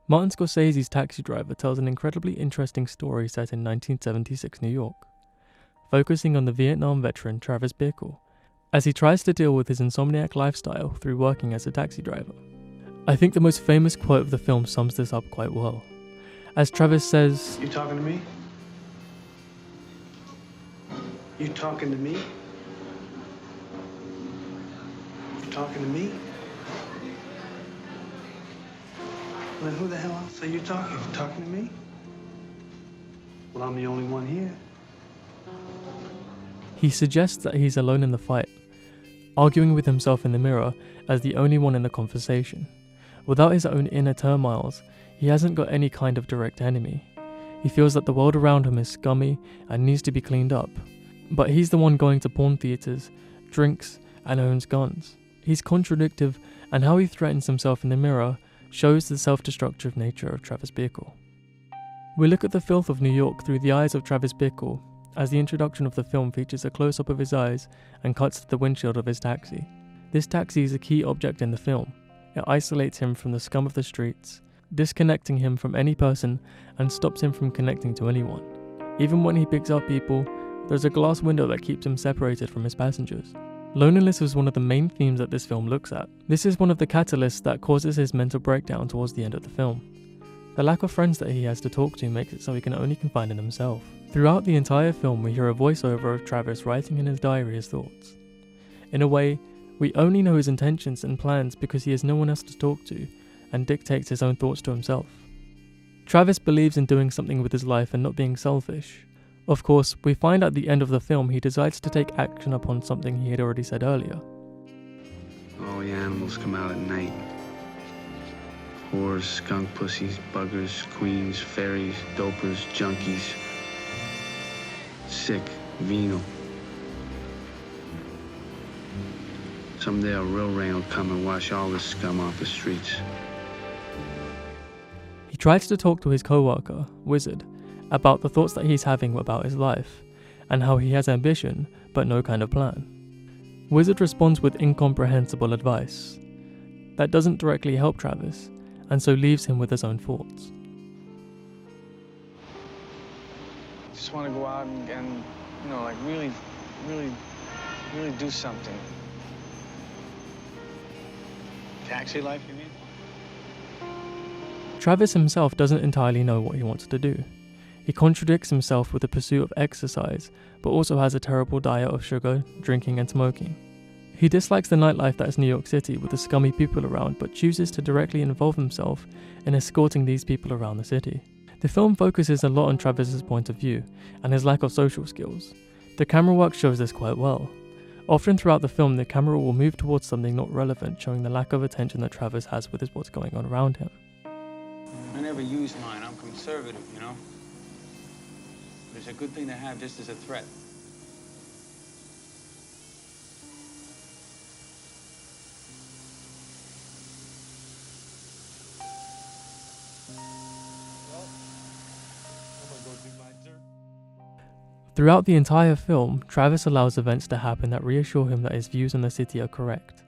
Martin Scorsese's Taxi Driver tells an incredibly interesting story set in 1976 New York, focusing on the Vietnam veteran Travis Bickle, as he tries to deal with his insomniac lifestyle through working as a taxi driver. I think the most famous quote of the film sums this up quite well, as Travis says, "You talking to me? You talking to me? You talking to me? Well, then who the hell else are you talking? You talking to me? Well, I'm the only one here." He suggests that he's alone in the fight, arguing with himself in the mirror as the only one in the conversation. Without his own inner turmoils, he hasn't got any kind of direct enemy. He feels that the world around him is scummy and needs to be cleaned up. But he's the one going to porn theaters, drinks, and owns guns. He's contradictory, and how he threatens himself in the mirror shows the self-destructive nature of Travis Bickle. We look at the filth of New York through the eyes of Travis Bickle, as the introduction of the film features a close-up of his eyes and cuts to the windshield of his taxi. This taxi is a key object in the film. It isolates him from the scum of the streets, disconnecting him from any person and stops him from connecting to anyone. Even when he picks up people, there's a glass window that keeps him separated from his passengers. Loneliness is one of the main themes that this film looks at. This is one of the catalysts that causes his mental breakdown towards the end of the film. The lack of friends that he has to talk to makes it so he can only confide in himself. Throughout the entire film, we hear a voiceover of Travis writing in his diary his thoughts. In a way, we only know his intentions and plans because he has no one else to talk to and dictates his own thoughts to himself. Travis believes in doing something with his life and not being selfish. Of course, we find at the end of the film he decides to take action upon something he had already said earlier. All the animals come out at night. Whores, skunk pussies, buggers, queens, fairies, dopers, junkies. Sick, venal. Someday a real rain will come and wash all this scum off the streets. He tries to talk to his co-worker, Wizard, about the thoughts that he's having about his life, and how he has ambition, but no kind of plan. Wizard responds with incomprehensible advice that doesn't directly help Travis, and so leaves him with his own thoughts. Just want to go out and like really do something. Taxi life, you mean? Travis himself doesn't entirely know what he wants to do. He contradicts himself with the pursuit of exercise, but also has a terrible diet of sugar, drinking and smoking. He dislikes the nightlife that is New York City with the scummy people around, but chooses to directly involve himself in escorting these people around the city. The film focuses a lot on Travis's point of view and his lack of social skills. The camera work shows this quite well. Often throughout the film, the camera will move towards something not relevant, showing the lack of attention that Travis has with what's going on around him. I never use mine. I'm conservative, you know? But it's a good thing to have just as a threat. Throughout the entire film, Travis allows events to happen that reassure him that his views on the city are correct,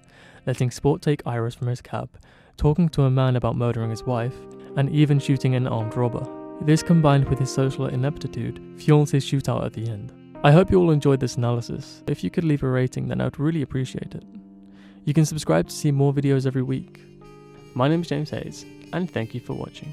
letting Sport take Iris from his cab, talking to a man about murdering his wife, and even shooting an armed robber. This, combined with his social ineptitude, fuels his shootout at the end. I hope you all enjoyed this analysis. If you could leave a rating, then I'd really appreciate it. You can subscribe to see more videos every week. My name is James Hayes, and thank you for watching.